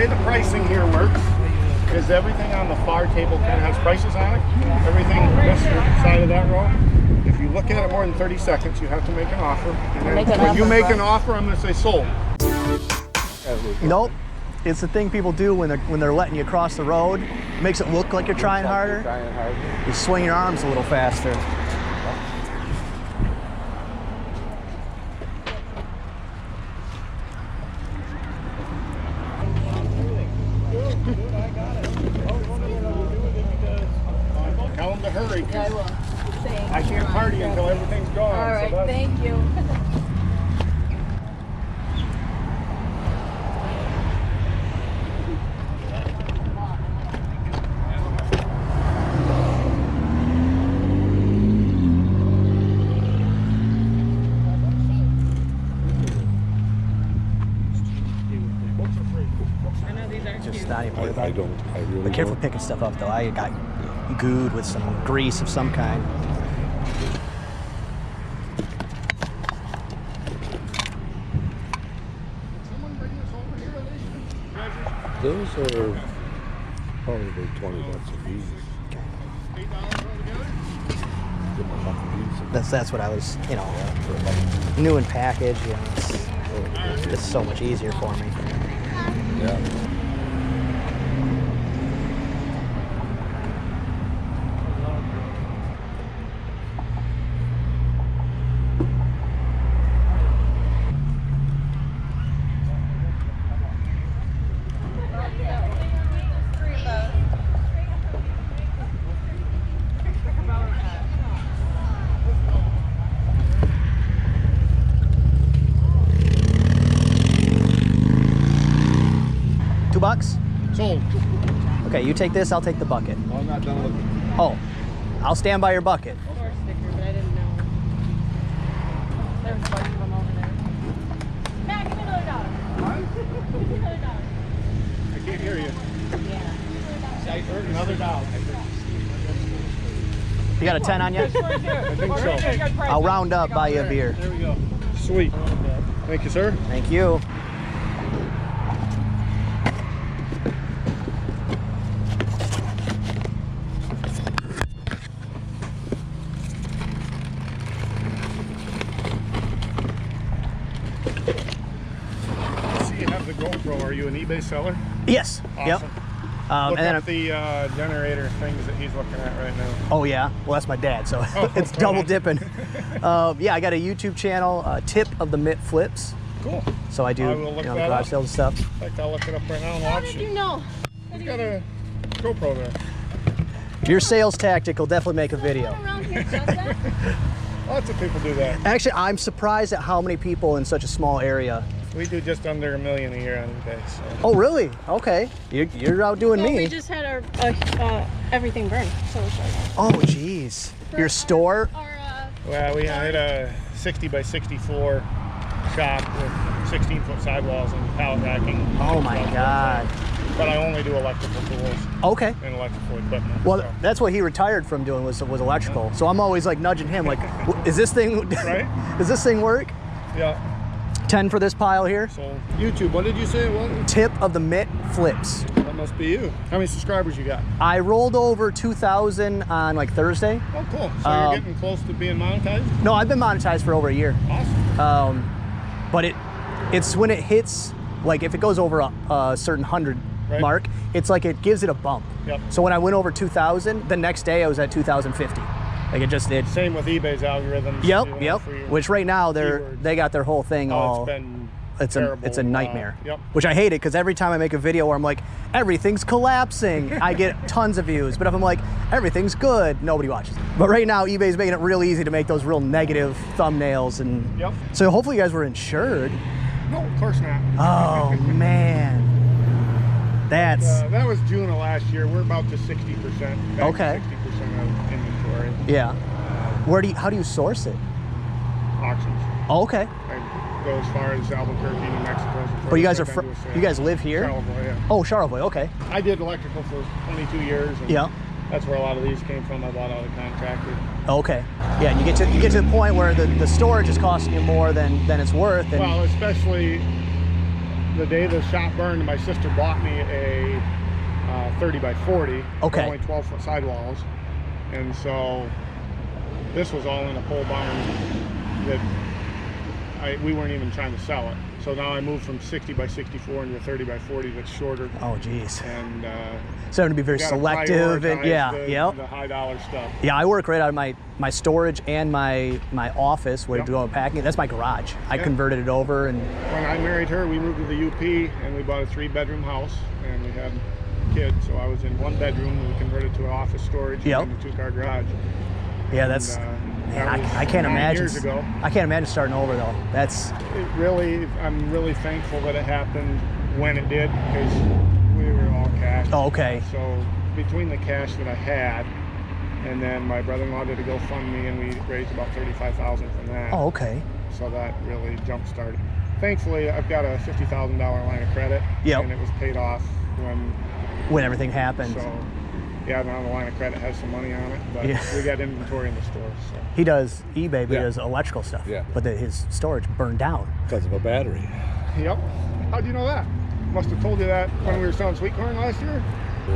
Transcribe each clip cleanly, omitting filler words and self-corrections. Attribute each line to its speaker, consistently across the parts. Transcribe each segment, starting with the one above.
Speaker 1: way the pricing here works is everything on the far table kind of has prices on it. Everything this side of that row. If you look at it more than 30 seconds, you have to make an offer. And then when you make an offer, I'm going to say sold.
Speaker 2: Nope. It's the thing people do when they're letting you cross the road. It makes it look like you're trying harder. You swing your arms a little faster.
Speaker 1: Tell them to hurry. Yeah, I will. I can't party until everything's gone.
Speaker 3: All right, so thank you.
Speaker 2: Just not even worried about it.
Speaker 4: I really
Speaker 2: Be careful picking stuff up though. I got gooed with some grease of some kind.
Speaker 4: Those are probably 20 bucks a piece.
Speaker 2: That's what I was, you know, new and packaged. You know, it's so much easier for me.
Speaker 4: Yeah.
Speaker 2: $2?
Speaker 1: Sold.
Speaker 2: Okay, you take this, I'll take the bucket.
Speaker 4: Well, I'm not done looking.
Speaker 2: Oh, I'll stand by your bucket.
Speaker 3: Or a sticker, but I didn't know. There was a bunch of them over there. Matt, give me another $1. Give me another $1.
Speaker 1: I can't hear you.
Speaker 3: Yeah.
Speaker 1: Another $1.
Speaker 2: You got a 10 on you?
Speaker 1: I think so.
Speaker 2: I'll round up, buy you a beer.
Speaker 1: There we go. Sweet. Thank you, sir.
Speaker 2: Thank you.
Speaker 1: GoPro, are you an eBay seller?
Speaker 2: Yes.
Speaker 1: Awesome.
Speaker 2: Yep.
Speaker 1: Look
Speaker 2: and
Speaker 1: up the generator things that he's looking at right now.
Speaker 2: Oh yeah, well that's my dad, so it's double dipping. Yeah, I got a YouTube channel, Tip of the Mitt Flips.
Speaker 1: Cool.
Speaker 2: So I do,
Speaker 1: I will look that
Speaker 2: garage
Speaker 1: up.
Speaker 2: sales and stuff.
Speaker 1: In fact, I'll look it up right now and
Speaker 3: How
Speaker 1: watch
Speaker 3: did
Speaker 1: it.
Speaker 3: you know?
Speaker 1: He's got a GoPro there.
Speaker 2: Your sales tactic will definitely make a video.
Speaker 3: Around here does that?
Speaker 1: Lots of people do that.
Speaker 2: Actually, I'm surprised at how many people in such a small area.
Speaker 1: We do just under $1 million a year on eBay. So.
Speaker 2: Oh really? Okay, you're outdoing
Speaker 3: Well,
Speaker 2: me.
Speaker 3: we just had our everything burned, so it's like.
Speaker 2: Oh geez. Your store?
Speaker 1: Well, we had a 60 by 60 floor shop with 16-foot sidewalls and pallet racking.
Speaker 2: Oh my God.
Speaker 1: But I only do electrical tools.
Speaker 2: Okay.
Speaker 1: And electrical equipment.
Speaker 2: Well,
Speaker 1: so.
Speaker 2: that's what he retired from doing was electrical. So I'm always like nudging him, like, is this thing
Speaker 1: right?
Speaker 2: Does this thing work?
Speaker 1: Yeah.
Speaker 2: 10 for this pile here.
Speaker 1: So YouTube, what did you say it was?
Speaker 2: Tip of the Mitt Flips.
Speaker 1: That must be you. How many subscribers you got?
Speaker 2: I rolled over 2,000 on like Thursday.
Speaker 1: Oh, cool. So you're getting close to being monetized?
Speaker 2: No, I've been monetized for over a year.
Speaker 1: Awesome.
Speaker 2: But it's when it hits, like if it goes over a certain 100 mark, it's like it gives it a bump.
Speaker 1: Yep.
Speaker 2: So when I went over 2,000, the next day I was at 2,050. Like it just did.
Speaker 1: Same with eBay's algorithms.
Speaker 2: Yep. Which right now they got their whole thing all.
Speaker 1: It's been
Speaker 2: it's a nightmare.
Speaker 1: Yep.
Speaker 2: Which I hate it because every time I make a video where I'm like everything's collapsing, I get tons of views. But if I'm like everything's good, nobody watches. But right now eBay's making it real easy to make those real negative thumbnails and.
Speaker 1: Yep.
Speaker 2: So hopefully you guys were insured.
Speaker 1: No, of course not.
Speaker 2: Oh man. That
Speaker 1: was June of last year. We're about to 60%.
Speaker 2: Okay.
Speaker 1: 60% of inventory.
Speaker 2: Yeah. How do you source it?
Speaker 1: Auctions.
Speaker 2: Oh, okay.
Speaker 1: I go as far as Albuquerque, New Mexico.
Speaker 2: But you guys live here?
Speaker 1: Charlevoix, yeah.
Speaker 2: Oh, Charlevoix. Okay.
Speaker 1: I did electrical for 22 years. And
Speaker 2: yeah.
Speaker 1: That's where a lot of these came from. I bought out a contractor.
Speaker 2: Okay. Yeah, and you get to the point where the storage is costing you more than it's worth. And
Speaker 1: well, especially the day the shop burned, my sister bought me a 30 by 40.
Speaker 2: Okay.
Speaker 1: Only 12-foot sidewalls. And so this was all in a pole barn that we weren't even trying to sell it. So now I moved from 60 by 64 into a 30 by 40 that's shorter.
Speaker 2: Oh, geez.
Speaker 1: And
Speaker 2: So to be very selective and
Speaker 1: the high dollar stuff.
Speaker 2: Yeah, I work right out of my storage and my office where I do all the packing. That's my garage. I converted it over. And
Speaker 1: when I married her, we moved to the UP and we bought a 3-bedroom house and we had kids. So I was in 1 bedroom and we converted to an office storage and a 2-car garage.
Speaker 2: Yeah, that's.
Speaker 1: And,
Speaker 2: I can't imagine.
Speaker 1: Years ago.
Speaker 2: I can't imagine starting over though. That's.
Speaker 1: I'm really thankful that it happened when it did because we were all cash.
Speaker 2: Oh, okay.
Speaker 1: So between the cash that I had, and then my brother-in-law did a GoFundMe, and we raised about $35,000 from that.
Speaker 2: Oh, okay.
Speaker 1: So that really jump-started. Thankfully, I've got a $50,000 line of credit, and it was paid off
Speaker 2: when everything happened.
Speaker 1: So yeah, now the line of credit has some money on it, but we got inventory in the store. So.
Speaker 2: He does eBay, but he does electrical stuff. Yeah. But his storage burned down.
Speaker 4: Because of a battery.
Speaker 1: Yep. How'd you know that? Must have told you that when we were selling sweet corn last year.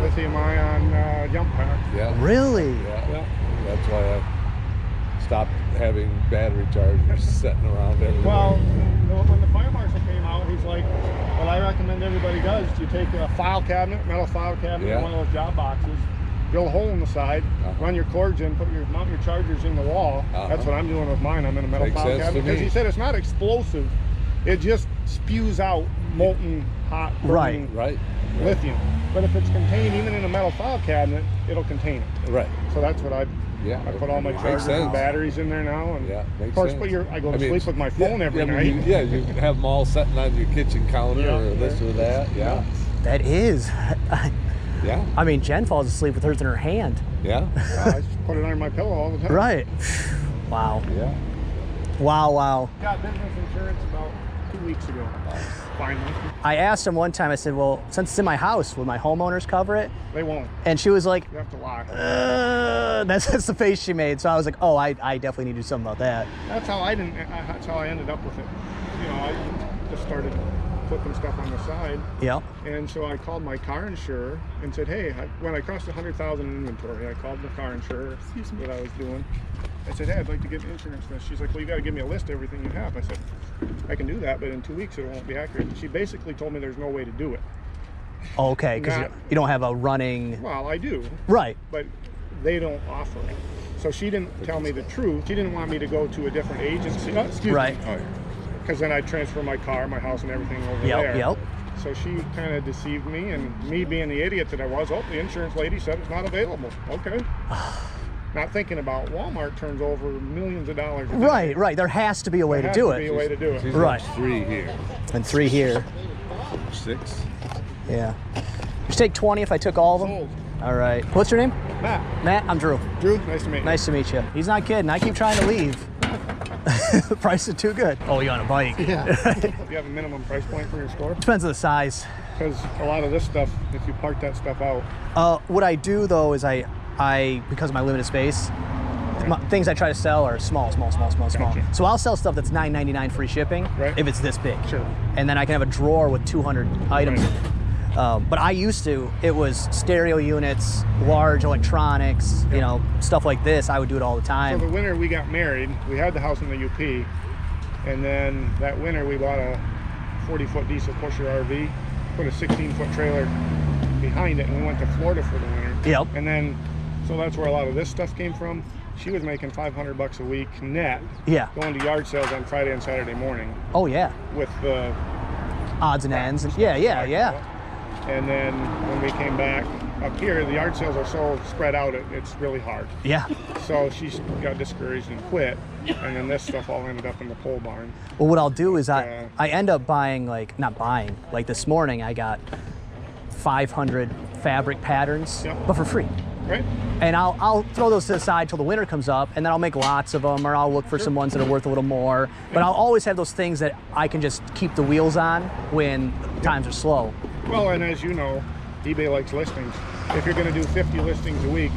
Speaker 1: Lithium ion jump pack.
Speaker 4: Yeah.
Speaker 2: Really?
Speaker 4: Yeah. That's why I stopped having battery chargers sitting around everywhere.
Speaker 1: Well, when the fire marshal came out, he's like, what I recommend everybody does is you take a file cabinet, metal file cabinet, one of those job boxes, drill a hole in the side, run your cords in, mount your chargers in the wall. That's what I'm doing with mine. I'm in a metal file cabinet. Because he said it's not explosive. It just spews out molten, hot, burning lithium. But if it's contained even in a metal file cabinet, it'll contain it.
Speaker 4: Right.
Speaker 1: So that's what I put all my chargers and batteries in there now. And of course, I go to sleep with my phone every night.
Speaker 4: You can have them all sitting on your kitchen counter or this or that. Yeah.
Speaker 2: That is.
Speaker 4: Yeah.
Speaker 2: I mean, Jen falls asleep with hers in her hand.
Speaker 4: Yeah.
Speaker 1: I just put it under my pillow all the time.
Speaker 2: Right. Wow.
Speaker 4: Yeah.
Speaker 2: Wow.
Speaker 1: Got business insurance about 2 weeks ago. Finally.
Speaker 2: I asked him one time, I said, well, since it's in my house, will my homeowners cover it?
Speaker 1: They won't.
Speaker 2: And she was like,
Speaker 1: you have to lie.
Speaker 2: That's the face she made. So I was like, oh, I definitely need to do something about that.
Speaker 1: That's how I ended up with it. You know, I just started putting stuff on the side.
Speaker 2: Yeah.
Speaker 1: And so I called my car insurer and said, hey, when I crossed 100,000 in inventory, I called the car insurer that I was doing. I said, hey, I'd like to get insurance for this. She's like, well, you got to give me a list of everything you have. I said, I can do that, but in 2 weeks it won't be accurate. She basically told me there's no way to do it.
Speaker 2: Okay, because you don't have a running...
Speaker 1: Well, I do.
Speaker 2: Right.
Speaker 1: But they don't offer it. So she didn't tell me the truth. She didn't want me to go to a different agency. Excuse me. Because then I'd transfer my car, my house, and everything over there.
Speaker 2: Yep.
Speaker 1: So she kind of deceived me, and me being the idiot that I was, the insurance lady said it's not available. Okay. Not thinking about Walmart turns over millions of dollars.
Speaker 2: Right. There has to be a way to do it.
Speaker 1: There has to be a way to do it.
Speaker 4: She's right. 3 here.
Speaker 2: And 3 here.
Speaker 4: 6.
Speaker 2: Yeah. Would you take 20 if I took all of them?
Speaker 1: Sold.
Speaker 2: All right. What's your name?
Speaker 1: Matt,
Speaker 2: I'm Drew.
Speaker 1: Drew, nice to meet you.
Speaker 2: Nice to meet you. He's not kidding. I keep trying to leave. The price is too good. Oh, you're on a bike.
Speaker 1: Yeah. Do you have a minimum price point for your store?
Speaker 2: Depends on the size.
Speaker 1: Because a lot of this stuff, if you park that stuff out.
Speaker 2: What I do though is I because of my limited space, things I try to sell are small.
Speaker 1: Gotcha.
Speaker 2: So I'll sell stuff that's $9.99 free shipping if it's this big.
Speaker 1: Sure.
Speaker 2: And then I can have a drawer with 200 items in it. But I used to, it was stereo units, large electronics, you know, stuff like this. I would do it all the time.
Speaker 1: So the winter we got married, we had the house in the UP, and then that winter we bought a 40-foot diesel pusher RV, put a 16-foot trailer behind it, and we went to Florida for the winter.
Speaker 2: Yep.
Speaker 1: And then, so that's where a lot of this stuff came from. She was making $500 a week net.
Speaker 2: Yeah.
Speaker 1: Going to yard sales on Friday and Saturday morning.
Speaker 2: Oh yeah.
Speaker 1: With the
Speaker 2: odds and ends. Yeah.
Speaker 1: And then when we came back up here, the yard sales are so spread out, it's really hard.
Speaker 2: Yeah.
Speaker 1: So she got discouraged and quit, and then this stuff all ended up in the pole barn.
Speaker 2: Well, what I'll do is I end up buying, like this morning I got 500 fabric patterns, but for free.
Speaker 1: Right.
Speaker 2: And I'll throw those to the side till the winter comes up, and then I'll make lots of them, or I'll look for some ones that are worth a little more. But I'll always have those things that I can just keep the wheels on when times are slow.
Speaker 1: Well, and as you know, eBay likes listings. If you're going to do 50 listings a week,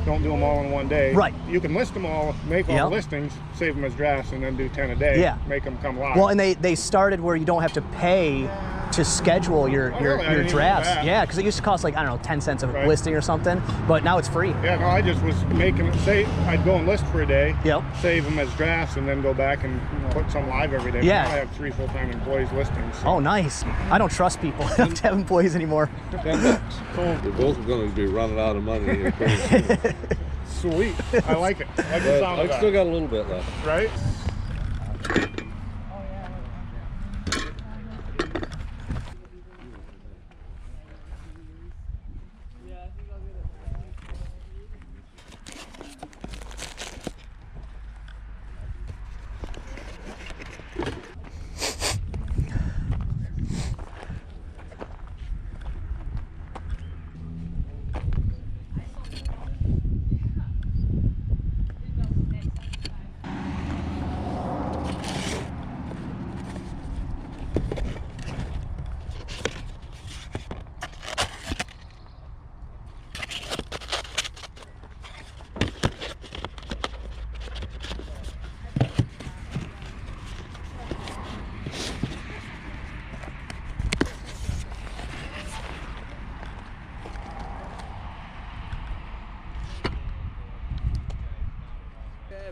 Speaker 1: don't do them all in one day.
Speaker 2: Right.
Speaker 1: You can list them all, make all the listings, save them as drafts, and then do 10 a day.
Speaker 2: Yeah.
Speaker 1: Make them come live.
Speaker 2: Well, and they started where you don't have to pay to schedule your
Speaker 1: really? I didn't know
Speaker 2: drafts.
Speaker 1: that.
Speaker 2: Yeah, because it used to cost like, I don't know, 10 cents a
Speaker 1: Right.
Speaker 2: listing or something, but now it's free.
Speaker 1: Yeah, no, I just was making it say I'd go and list for a day,
Speaker 2: Yep.
Speaker 1: save them as drafts, and then go back and put some live every day.
Speaker 2: Yeah.
Speaker 1: Now I have 3 full-time employees listing. So.
Speaker 2: Oh, nice. I don't trust people enough to have employees anymore.
Speaker 4: $10. We're both going to be running out of money here pretty soon.
Speaker 1: Sweet. I like it. I like the
Speaker 4: But
Speaker 1: sound of
Speaker 4: I've
Speaker 1: that.
Speaker 4: still got a little bit left.
Speaker 1: Right?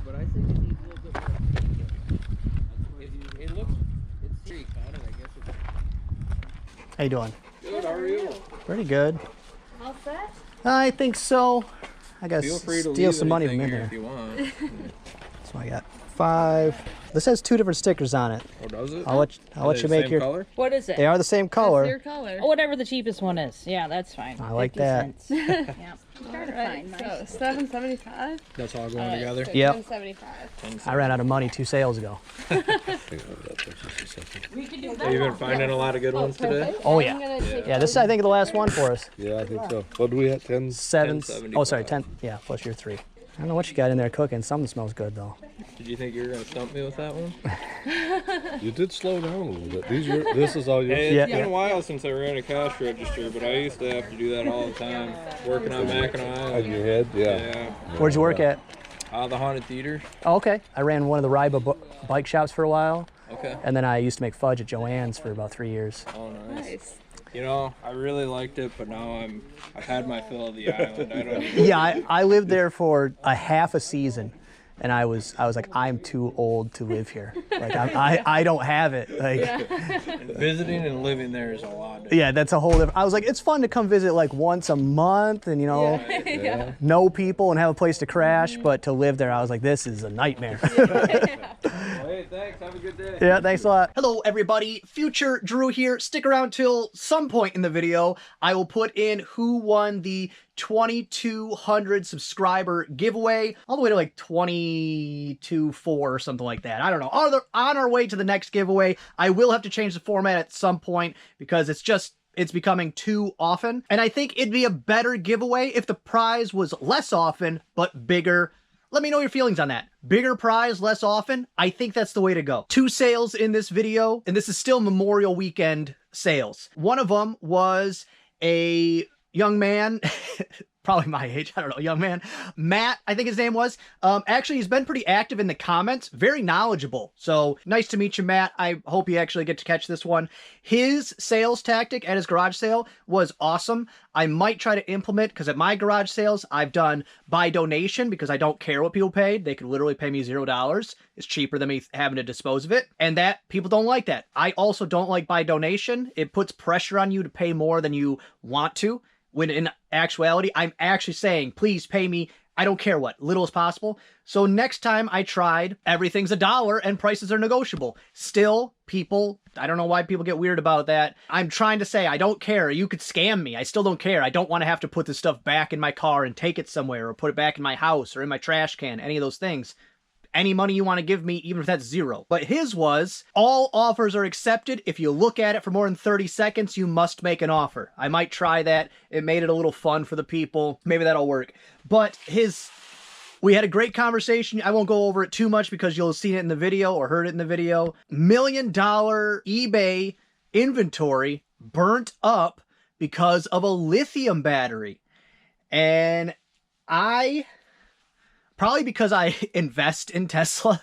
Speaker 5: But I think it needs a little bit more. It looks, it's pretty common, I guess.
Speaker 2: How you doing?
Speaker 4: Good, how are you?
Speaker 2: Pretty good.
Speaker 3: All set?
Speaker 2: I think so. I gotta
Speaker 5: Feel free to
Speaker 2: steal
Speaker 5: leave
Speaker 2: some money from
Speaker 5: anything
Speaker 2: in
Speaker 5: here
Speaker 2: here.
Speaker 5: if you want.
Speaker 2: So I got 5. This has 2 different stickers on it.
Speaker 5: Oh, does it?
Speaker 2: I'll let
Speaker 5: Are
Speaker 2: you
Speaker 5: they
Speaker 2: make
Speaker 5: same
Speaker 2: your.
Speaker 5: color?
Speaker 6: What is it?
Speaker 2: They are the same
Speaker 3: Your
Speaker 2: color.
Speaker 3: color.
Speaker 6: Oh, whatever the cheapest one is. Yeah, that's fine.
Speaker 2: I like
Speaker 6: 50
Speaker 2: that.
Speaker 6: cents. Yeah. Trying to
Speaker 3: Right,
Speaker 6: find mine.
Speaker 3: so $7.75.
Speaker 5: That's all going
Speaker 6: Alright.
Speaker 5: together?
Speaker 2: Yep.
Speaker 3: $10.75.
Speaker 2: I ran out of money 2 sales ago.
Speaker 4: Hang on, that's just a second.
Speaker 6: We could do
Speaker 5: Have you been finding a lot of good ones today?
Speaker 2: Oh
Speaker 3: I'm
Speaker 2: yeah.
Speaker 3: gonna take
Speaker 2: Yeah, this is I think the last one for us.
Speaker 4: Yeah, I think so. What do we have? 10?
Speaker 2: 7. Oh, sorry,
Speaker 5: 10.75.
Speaker 2: 10. Yeah, plus your 3. I don't know what you got in there cooking. Something smells good though.
Speaker 5: Did you think you were going to stump me with that one?
Speaker 4: You did slow down a little bit. This is all yours.
Speaker 5: Hey,
Speaker 2: Yeah.
Speaker 5: it's been a while since I ran a cash register, but I used to have to do that all the time. Working on Mackinac
Speaker 4: On
Speaker 5: Island.
Speaker 4: your head? Yeah.
Speaker 5: Yeah.
Speaker 2: Where'd you work at?
Speaker 5: The Haunted Theater.
Speaker 2: Oh, okay. I ran one of the Ryba bike shops for a while,
Speaker 5: Okay.
Speaker 2: and then I used to make fudge at Joann's for about 3 years.
Speaker 5: Oh, nice.
Speaker 3: Nice.
Speaker 5: You know, I really liked it, but now I've had my fill of the island. I don't even
Speaker 2: Yeah, I lived there for a half a season, and I was like, I'm too old to live here. Like I don't have it. Like
Speaker 5: visiting and living there is a lot.
Speaker 2: yeah, that's a whole different. I was like, it's fun to come visit like once a month, and
Speaker 4: Yeah.
Speaker 2: know people and have a place to crash. But to live there, I was like, this is a nightmare.
Speaker 5: Hey, thanks. Have a good day.
Speaker 2: Yeah, thanks a lot. Hello, everybody. Future Drew here. Stick around till some point in the video. I will put in who won the 2,200 subscriber giveaway, all the way to like 22,400 or something like that. I don't know. On our way to the next giveaway, I will have to change the format at some point because it's becoming too often. And I think it'd be a better giveaway if the prize was less often, but bigger. Let me know your feelings on that. Bigger prize, less often. I think that's the way to go. 2 sales in this video, and this is still Memorial Weekend sales. One of them was a young man, probably my age, I don't know, young man, Matt, I think his name was. Actually, he's been pretty active in the comments, very knowledgeable. So nice to meet you, Matt. I hope you actually get to catch this one. His sales tactic at his garage sale was awesome. I might try to implement, because at my garage sales, I've done by donation because I don't care what people paid. They could literally pay me $0. It's cheaper than me having to dispose of it. And that, people don't like that. I also don't like by donation. It puts pressure on you to pay more than you want to. When in actuality, I'm actually saying, please pay me, I don't care what, little as possible. So next time I tried, everything's $1 and prices are negotiable. Still, people, I don't know why people get weird about that. I'm trying to say, I don't care. You could scam me. I still don't care. I don't want to have to put this stuff back in my car and take it somewhere or put it back in my house or in my trash can, any of those things. Any money you want to give me, even if that's 0. But his was, all offers are accepted. If you look at it for more than 30 seconds, you must make an offer. I might try that. It made it a little fun for the people. Maybe that'll work. But we had a great conversation. I won't go over it too much because you'll have seen it in the video or heard it in the video. $1 million eBay inventory burnt up because of a lithium battery. And Probably because I invest in Tesla.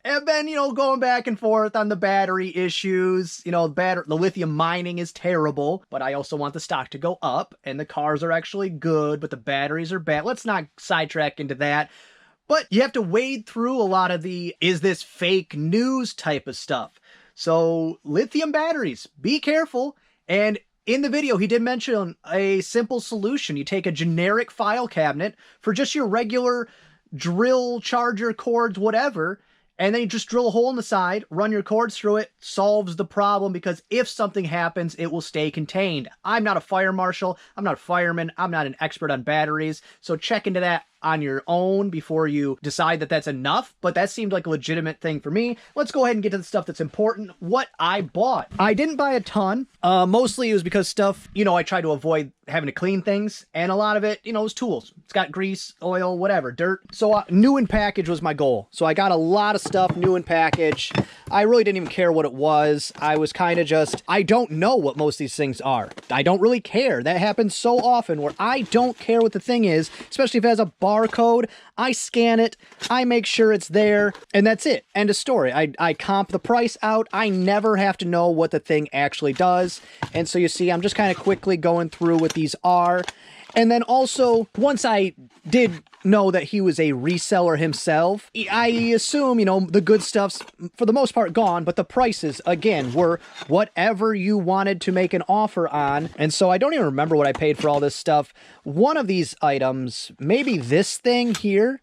Speaker 2: I've been, going back and forth on the battery issues. The lithium mining is terrible, but I also want the stock to go up, and the cars are actually good, but the batteries are bad. Let's not sidetrack into that. But you have to wade through a lot of the, is this fake news type of stuff. So lithium batteries, be careful. And in the video, he did mention a simple solution. You take a generic file cabinet for just your regular drill, charger, cords, whatever, and then you just drill a hole in the side, run your cords through it, solves the problem, because if something happens, it will stay contained. I'm not a fire marshal, I'm not a fireman, I'm not an expert on batteries, so check into that on your own before you decide that that's enough, but that seemed like a legitimate thing for me. Let's go ahead and get to the stuff that's important. What I bought. I didn't buy a ton. Mostly it was because stuff, I try to avoid having to clean things, and a lot of it, is tools. It's got grease, oil, whatever, dirt. So new in package was my goal. So I got a lot of stuff new in package. I really didn't even care what it was. I was kind of just, I don't know what most of these things are. I don't really care. That happens so often where I don't care what the thing is, especially if it has a barcode. I scan it, I make sure it's there, and that's it. End of story. I comp the price out. I never have to know what the thing actually does. And so you see, I'm just kind of quickly going through what these are. And then also, once I did know that he was a reseller himself, I assume, the good stuff's for the most part gone, but the prices, again, were whatever you wanted to make an offer on. And so I don't even remember what I paid for all this stuff. One of these items, maybe this thing here,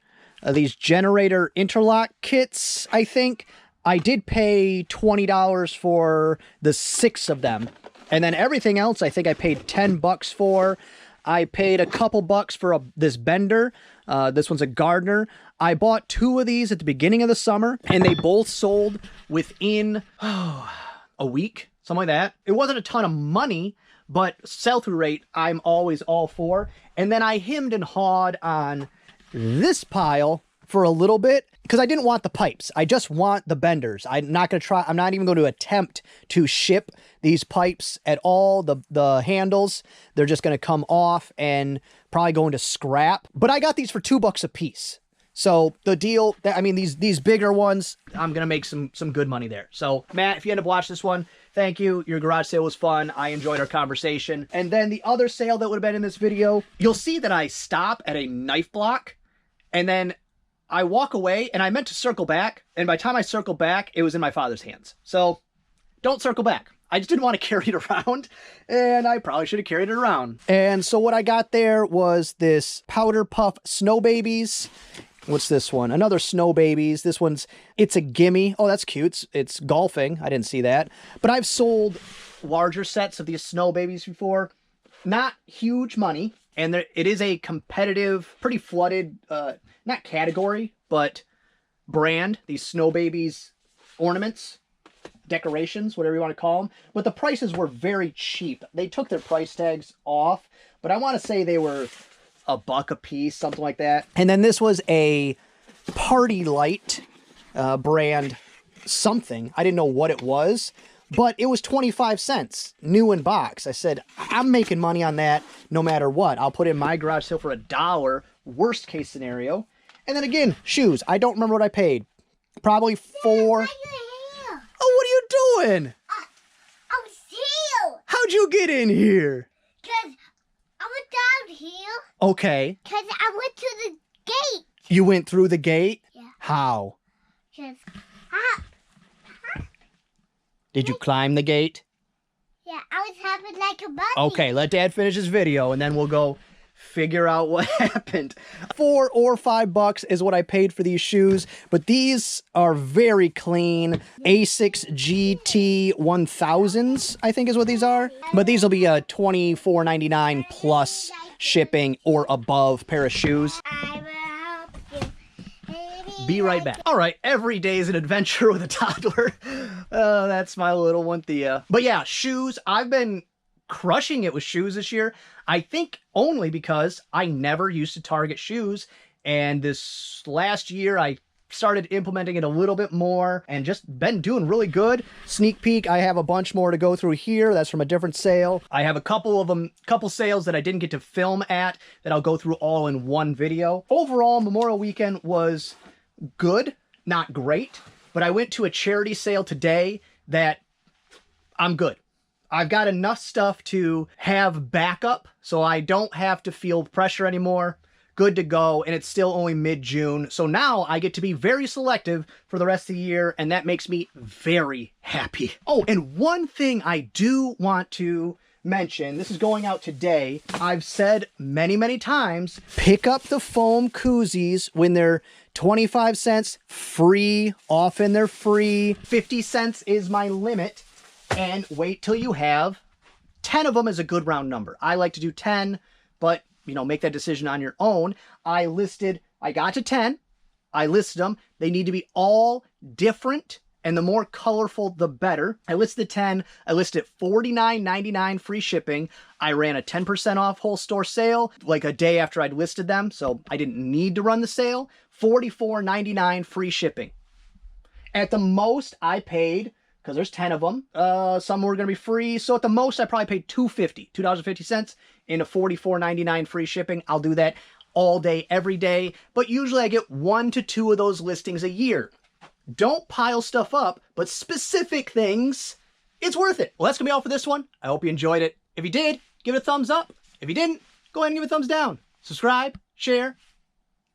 Speaker 2: these generator interlock kits, I think, I did pay $20 for the 6 of them. And then everything else, I think I paid $10 for. I paid a couple bucks for this bender. This one's a Gardner. I bought 2 of these at the beginning of the summer, and they both sold within a week, something like that. It wasn't a ton of money, but sell-through rate, I'm always all for. And then I hemmed and hawed on this pile for a little bit because I didn't want the pipes. I just want the benders. I'm not even going to attempt to ship these pipes at all. The handles, they're just going to come off and probably go into scrap. But I got these for $2 a piece. So the deal, these bigger ones, I'm going to make some good money there. So Matt, if you end up watching this one, thank you. Your garage sale was fun. I enjoyed our conversation. And then the other sale that would have been in this video, you'll see that I stop at a knife block and then I walk away, and I meant to circle back, and by the time I circled back, it was in my father's hands. So don't circle back. I just didn't want to carry it around, and I probably should have carried it around. And so what I got there was this Powder Puff Snow Babies. What's this one? Another Snow Babies. This one's, it's a gimme. Oh, that's cute. It's golfing. I didn't see that. But I've sold larger sets of these Snow Babies before. Not huge money, and it is a competitive, pretty flooded, not category, but brand, these Snow Babies ornaments, decorations, whatever you want to call them. But the prices were very cheap. They took their price tags off, but I want to say they were $1 a piece, something like that. And then this was a Party Light brand something. I didn't know what it was, but it was 25 cents, new in box. I said, I'm making money on that no matter what. I'll put in my garage sale for $1, worst case scenario. And then again, shoes. I don't remember what I paid. Probably 4. Oh, what are you doing?
Speaker 7: I was here.
Speaker 2: How'd you get in here?
Speaker 7: Because I was down here.
Speaker 2: Okay.
Speaker 7: Because I went to the gate.
Speaker 2: You went through the gate?
Speaker 7: Yeah.
Speaker 2: How?
Speaker 7: Just
Speaker 2: Did you climb the gate?
Speaker 7: yeah, I was having like a bunny.
Speaker 2: Okay, let Dad finish his video, and then we'll go figure out what happened. $4 or $5 is what I paid for these shoes, but these are very clean. Asics GT 1000s, I think is what these are. But these will be a $24.99 plus shipping or above pair of shoes.
Speaker 7: I will help you.
Speaker 2: Be right back. All right, every day is an adventure with a toddler. That's my little one, Thea. But yeah, shoes. I've been crushing it with shoes this year. I think only because I never used to Target shoes. And this last year, I started implementing it a little bit more and just been doing really good. Sneak peek, I have a bunch more to go through here. That's from a different sale. I have a couple sales that I didn't get to film at that I'll go through all in one video. Overall, Memorial Weekend was good, not great, but I went to a charity sale today that I'm good. I've got enough stuff to have backup, so I don't have to feel pressure anymore. Good to go, and it's still only mid-June, so now I get to be very selective for the rest of the year, and that makes me very happy. Oh, and one thing I do want to mention, this is going out today. I've said many, many times, pick up the foam koozies when they're 25 cents free. Often they're free. 50 cents is my limit. And wait till you have 10 of them is a good round number. I like to do 10, but you know, make that decision on your own. I got to 10. I listed them. They need to be all different, and the more colorful, the better. I listed 10. I listed $49.99 free shipping. I ran a 10% off whole store sale like a day after I'd listed them, so I didn't need to run the sale. $44.99 free shipping. At the most, I paid, because there's 10 of them, some were going to be free, so at the most, I probably paid $2.50 into $44.99 free shipping. I'll do that all day, every day, but usually I get 1 to 2 of those listings a year. Don't pile stuff up, but specific things, it's worth it. Well, that's going to be all for this one. I hope you enjoyed it. If you did, give it a thumbs up. If you didn't, go ahead and give it a thumbs down. Subscribe, share,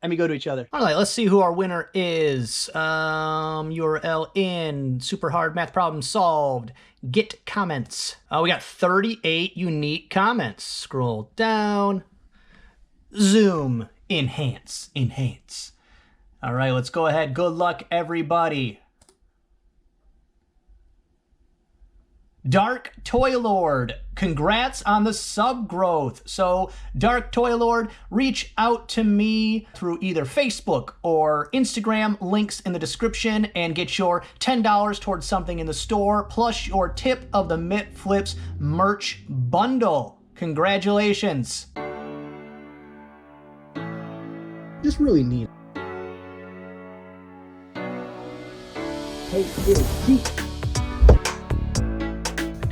Speaker 2: and we go to each other. All right, let's see who our winner is. URL in, super hard math problem solved. Get comments. We got 38 unique comments. Scroll down. Zoom. Enhance. Enhance. All right, let's go ahead. Good luck, everybody. Dark Toy Lord, congrats on the sub growth. So Dark Toy Lord, reach out to me through either Facebook or Instagram, links in the description, and get your $10 towards something in the store, plus your tip of the Mitt Flips merch bundle. Congratulations. Just really neat. Hey, little geek.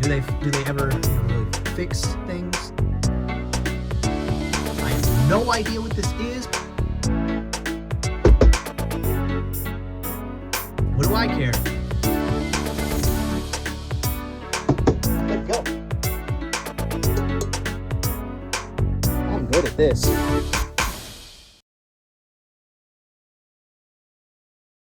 Speaker 2: Do they ever really fix things? I have no idea what this is. What do I care? Let go. I'm good at this.